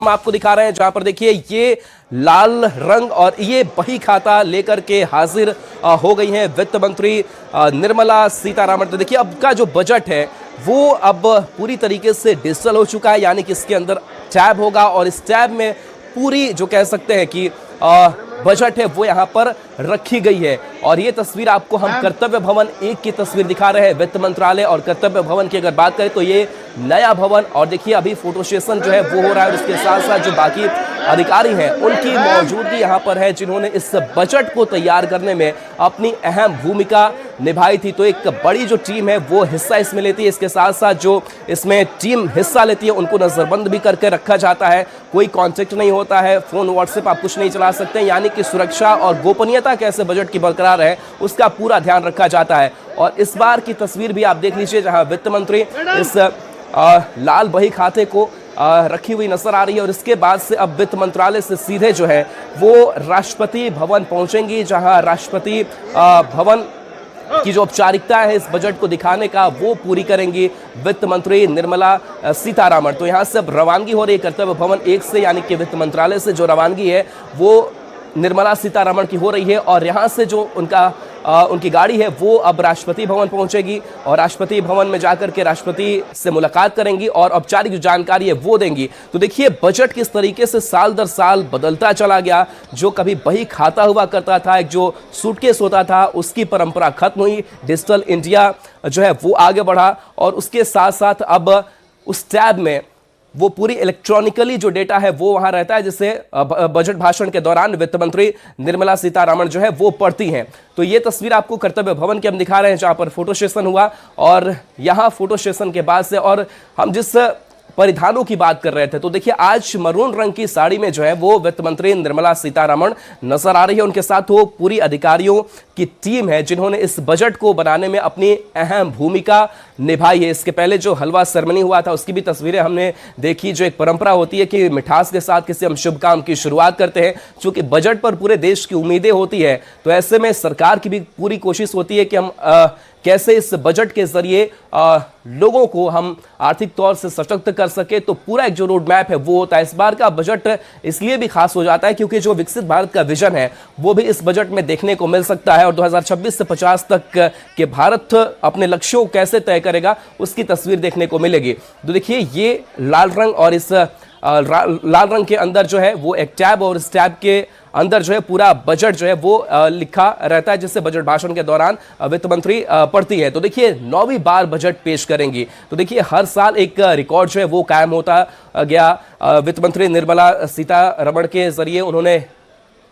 हम आपको दिखा रहे हैं जहां पर देखिए ये लाल रंग और ये बही खाता लेकर के हाजिर हो गई हैं वित्त मंत्री निर्मला सीतारमण। तो देखिए अब का जो बजट है वो अब पूरी तरीके से डिजिटल हो चुका है, यानी कि इसके अंदर टैब होगा और इस टैब में पूरी जो कह सकते हैं कि बजट है वो यहाँ पर रखी गई है। और ये तस्वीर आपको हम कर्तव्य भवन 1 की तस्वीर दिखा रहे हैं। वित्त मंत्रालय और कर्तव्य भवन की अगर बात करें तो ये नया भवन, और देखिए अभी फोटो सेशन जो है वो हो रहा है और उसके साथ साथ जो बाकी अधिकारी हैं उनकी मौजूदगी यहाँ पर है जिन्होंने इस बजट को तैयार करने में अपनी अहम भूमिका निभाई थी। तो एक बड़ी जो टीम है वो हिस्सा इसमें लेती है, इसके साथ साथ जो इसमें टीम हिस्सा लेती है उनको नजरबंद भी करके रखा जाता है। कोई कॉन्टेक्ट नहीं होता है, फोन व्हाट्सएप आप कुछ नहीं चला सकते, यानी कि सुरक्षा और गोपनीयता कैसे बजट की बरकरार है उसका पूरा ध्यान रखा जाता है। और इस बार की तस्वीर भी आप देख लीजिए जहां वित्त मंत्री इस लाल बही खाते को रखी हुई नजर आ रही है। और इसके बाद से अब वित्त मंत्रालय से सीधे जो है वो राष्ट्रपति भवन पहुंचेंगी, जहां राष्ट्रपति भवन की जो औपचारिकता है इस बजट को दिखाने का वो पूरी करेंगी वित्त मंत्री निर्मला सीतारमण। तो यहाँ से अब रवानगी हो रही है कर्तव्य भवन 1 से, यानी कि वित्त मंत्रालय से जो रवानगी है वो निर्मला सीतारमण की हो रही है। और यहाँ से जो उनकी गाड़ी है वो अब राष्ट्रपति भवन पहुंचेगी और राष्ट्रपति भवन में जाकर के राष्ट्रपति से मुलाकात करेंगी और औपचारिक जो जानकारी है वो देंगी। तो देखिए बजट किस तरीके से साल दर साल बदलता चला गया। जो कभी बही खाता हुआ करता था, एक जो सूटकेस होता था, उसकी परंपरा खत्म हुई, डिजिटल इंडिया जो है वो आगे बढ़ा और उसके साथ साथ अब उस टैब में वो पूरी इलेक्ट्रॉनिकली जो डेटा है वो वहां रहता है, जिसे बजट भाषण के दौरान वित्त मंत्री निर्मला सीतारमण जो है वो पढ़ती हैं। तो ये तस्वीर आपको कर्तव्य भवन की हम दिखा रहे हैं जहां पर फोटो सेशन हुआ और यहां फोटो सेशन के बाद से और हम जिस परिधानों की बात कर रहे थे, तो देखिए आज मरून रंग की साड़ी में जो है वो वित्त मंत्री निर्मला सीतारमण नजर आ रही है। उनके साथ वो पूरी अधिकारियों की टीम है जिन्होंने इस बजट को बनाने में अपनी अहम भूमिका निभाई है। इसके पहले जो हलवा सेरेमनी हुआ था उसकी भी तस्वीरें हमने देखी। जो एक परंपरा होती है कि मिठास के साथ किसी हम शुभ काम की शुरुआत करते हैं, चूंकि बजट पर पूरे देश की उम्मीदें होती है, तो ऐसे में सरकार की भी पूरी कोशिश होती है कि हम कैसे इस बजट के जरिए लोगों को हम आर्थिक तौर से सशक्त कर सके। तो पूरा एक जो रोड मैप है वो होता है। इस बार का बजट इसलिए भी खास हो जाता है क्योंकि जो विकसित भारत का विजन है वो भी इस बजट में देखने को मिल सकता है और 2026 से 50 तक के भारत अपने लक्ष्यों को कैसे तय करेगा उसकी तस्वीर देखने को मिलेगी। तो देखिए ये लाल रंग और इस लाल रंग के अंदर जो है वो एक टैब और इस टैब के अंदर जो है पूरा बजट जो है वो लिखा रहता है, जिससे बजट भाषण के दौरान वित्त मंत्री पढ़ती है। तो देखिए 9वीं बार बजट पेश करेंगी। तो देखिए हर साल एक रिकॉर्ड जो है वो कायम होता गया। वित्त मंत्री निर्मला सीतारमण के जरिए उन्होंने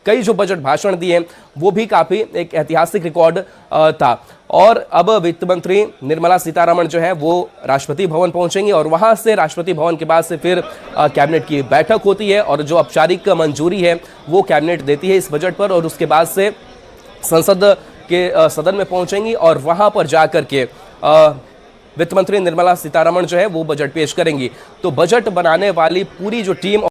कई जो बजट भाषण दिए वो भी काफी एक ऐतिहासिक रिकॉर्ड था। और अब वित्त मंत्री निर्मला सीतारमण जो है वो राष्ट्रपति भवन पहुंचेंगी और वहां से राष्ट्रपति भवन के बाद से फिर कैबिनेट की बैठक होती है और जो औपचारिक मंजूरी है वो कैबिनेट देती है इस बजट पर और उसके बाद से संसद के सदन में पहुंचेंगी और वहां पर जाकर के वित्त मंत्री निर्मला सीतारमण जो है वो बजट पेश करेंगी। तो बजट बनाने वाली पूरी जो टीम